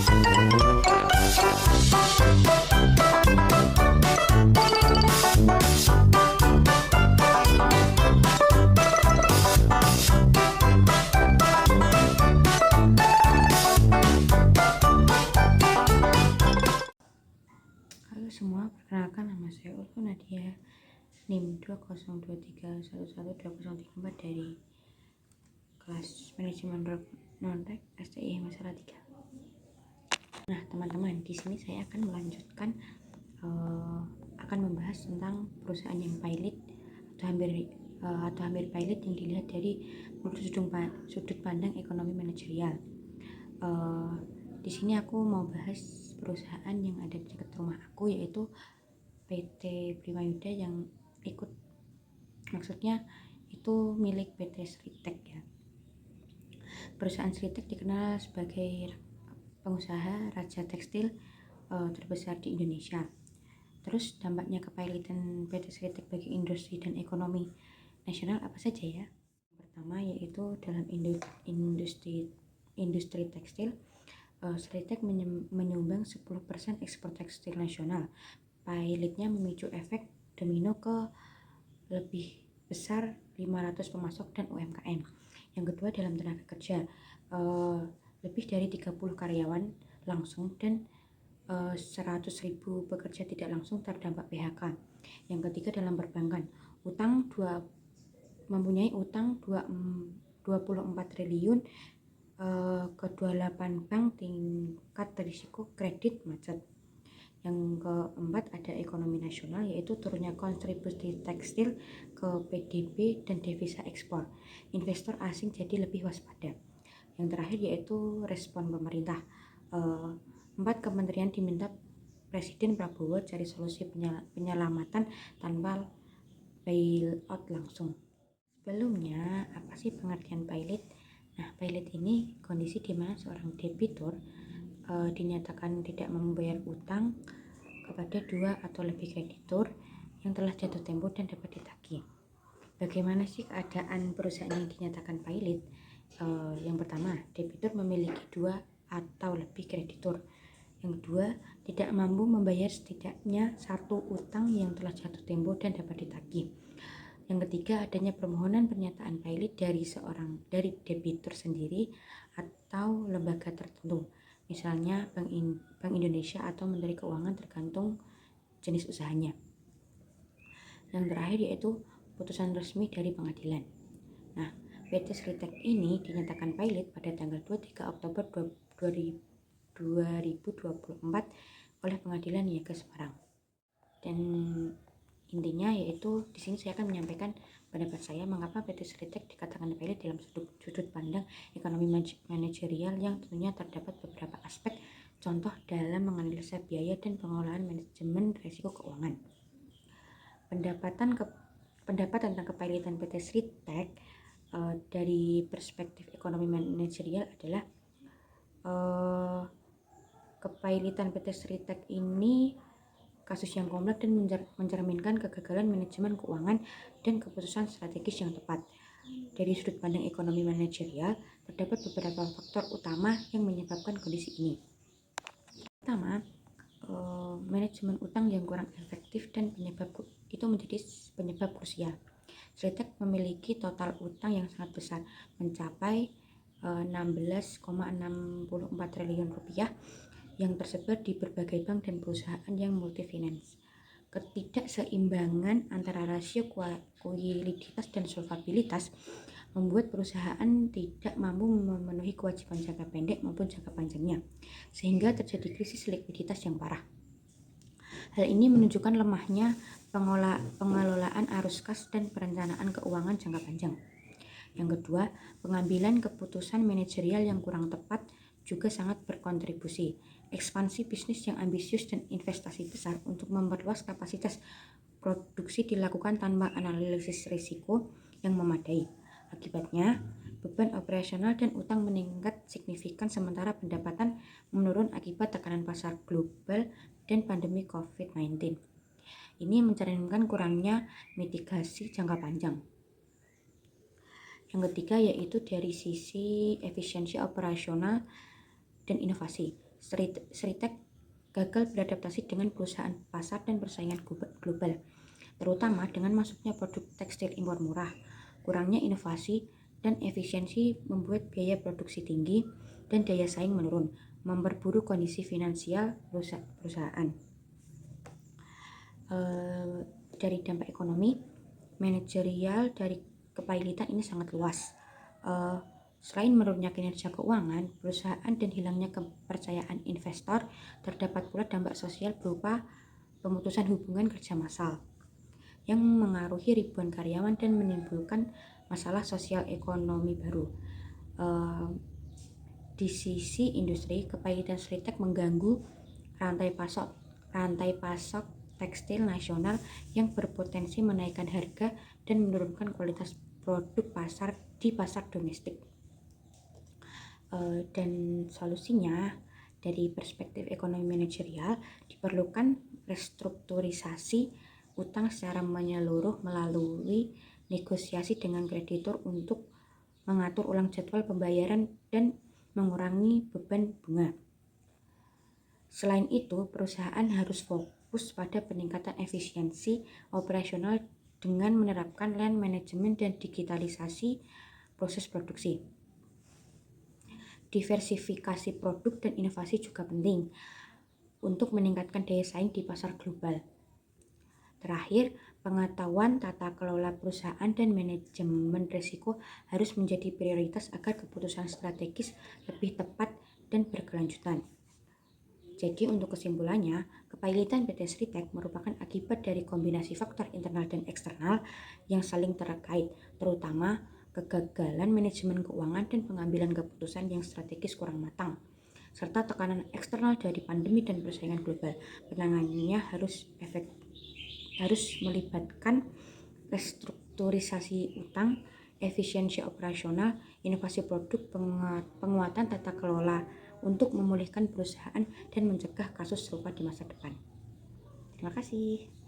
Halo semua, perkenalkan nama saya Ulfa Nadia, NIM 202311203 dari kelas manajemen non-rek STI masalah 3. Nah teman-teman, di sini saya akan melanjutkan akan membahas tentang perusahaan yang pilot atau hampir pilot yang dilihat dari sudut pandang ekonomi manajerial. Di sini aku mau bahas perusahaan yang ada di dekat rumah aku, yaitu PT Primayuda yang maksudnya itu milik PT Sritek ya. Perusahaan Sritek dikenal sebagai pengusaha raja tekstil terbesar di Indonesia. Terus dampaknya kepilotan PT Sritek bagi industri dan ekonomi nasional apa saja ya? Pertama yaitu dalam industri tekstil, Sritek menyumbang 10% ekspor tekstil nasional. Pilotnya memicu efek domino ke lebih besar 500 pemasok dan UMKM. Yang kedua dalam tenaga kerja, lebih dari 30 karyawan langsung dan 100.000 pekerja tidak langsung terdampak PHK. Yang ketiga dalam perbankan, mempunyai utang 24 triliun ke 28 bank tingkat risiko kredit macet. Yang keempat ada ekonomi nasional, yaitu turunnya kontribusi tekstil ke PDB dan devisa ekspor. Investor asing jadi lebih waspada. Yang terakhir yaitu respon pemerintah. 4 kementerian diminta Presiden Prabowo cari solusi penyelamatan tanpa bailout langsung. Sebelumnya, apa sih pengertian pilot? Nah, pilot ini kondisi di mana seorang debitur dinyatakan tidak membayar utang kepada 2 atau lebih kreditur yang telah jatuh tempo dan dapat ditagih. Bagaimana sih keadaan perusahaan yang dinyatakan pilot? Yang pertama, debitur memiliki 2 atau lebih kreditur. Yang kedua, tidak mampu membayar setidaknya 1 utang yang telah jatuh tempo dan dapat ditagih. Yang ketiga, adanya permohonan pernyataan pilot dari debitur sendiri atau lembaga tertentu, misalnya Bank Indonesia atau Menteri Keuangan tergantung jenis usahanya. Yang terakhir yaitu putusan resmi dari pengadilan. Nah, PT Sritek ini dinyatakan pilot pada tanggal 23 Oktober 2024 oleh Pengadilan Niaga Semarang. Dan intinya yaitu di sini saya akan menyampaikan pendapat saya mengapa PT Sritek dikatakan pilot dalam sudut pandang ekonomi manajerial yang tentunya terdapat beberapa aspek contoh dalam menganalisa biaya dan pengelolaan manajemen risiko keuangan. Pendapat tentang kepilotan PT Sritek dari perspektif ekonomi manajerial adalah kepilotan PT Sritek ini kasus yang kompleks dan mencerminkan kegagalan manajemen keuangan dan keputusan strategis yang tepat. Dari sudut pandang ekonomi manajerial, terdapat beberapa faktor utama yang menyebabkan kondisi ini. Pertama, manajemen utang yang kurang efektif dan itu menjadi penyebab krusial. Sritek memiliki total utang yang sangat besar, mencapai 16,64 triliun rupiah yang tersebar di berbagai bank dan perusahaan yang multifinance. Ketidakseimbangan antara rasio kualitas dan solvabilitas membuat perusahaan tidak mampu memenuhi kewajiban jangka pendek maupun jangka panjangnya, sehingga terjadi krisis likuiditas yang parah. Hal ini menunjukkan lemahnya pengelolaan arus kas dan perencanaan keuangan jangka panjang. Yang kedua, pengambilan keputusan manajerial yang kurang tepat juga sangat berkontribusi. Ekspansi bisnis yang ambisius dan investasi besar untuk memperluas kapasitas produksi dilakukan tanpa analisis risiko yang memadai. Akibatnya, beban operasional dan utang meningkat signifikan sementara pendapatan menurun akibat tekanan pasar global dan pandemi COVID-19. Ini mencerminkan kurangnya mitigasi jangka panjang. Yang ketiga yaitu dari sisi efisiensi operasional dan inovasi. Sritek gagal beradaptasi dengan perusahaan pasar dan persaingan global, terutama dengan masuknya produk tekstil impor murah, kurangnya inovasi dan efisiensi membuat biaya produksi tinggi dan daya saing menurun, memperburuk kondisi finansial perusahaan. Dari dampak ekonomi, manajerial dari kepailitan ini sangat luas. Selain menurunnya kinerja keuangan perusahaan dan hilangnya kepercayaan investor, terdapat pula dampak sosial berupa pemutusan hubungan kerja massal yang mengaruhi ribuan karyawan dan menimbulkan masalah sosial ekonomi baru. Di sisi industri, kepailitan Sritek mengganggu rantai pasok tekstil nasional yang berpotensi menaikkan harga dan menurunkan kualitas produk di pasar domestik. Dan solusinya dari perspektif ekonomi manajerial diperlukan restrukturisasi utang secara menyeluruh melalui negosiasi dengan kreditur untuk mengatur ulang jadwal pembayaran dan mengurangi beban bunga. Selain itu, perusahaan harus fokus pada peningkatan efisiensi operasional dengan menerapkan lean management dan digitalisasi proses produksi. Diversifikasi produk dan inovasi juga penting untuk meningkatkan daya saing di pasar global. Terakhir, pengetahuan tata kelola perusahaan dan manajemen risiko harus menjadi prioritas agar keputusan strategis lebih tepat dan berkelanjutan. Jadi untuk kesimpulannya, kepailitan PT Sritek merupakan akibat dari kombinasi faktor internal dan eksternal yang saling terkait, terutama kegagalan manajemen keuangan dan pengambilan keputusan yang strategis kurang matang, serta tekanan eksternal dari pandemi dan persaingan global. Penanganannya harus melibatkan restrukturisasi utang, efisiensi operasional, inovasi produk, penguatan tata kelola untuk memulihkan perusahaan dan mencegah kasus serupa di masa depan. Terima kasih.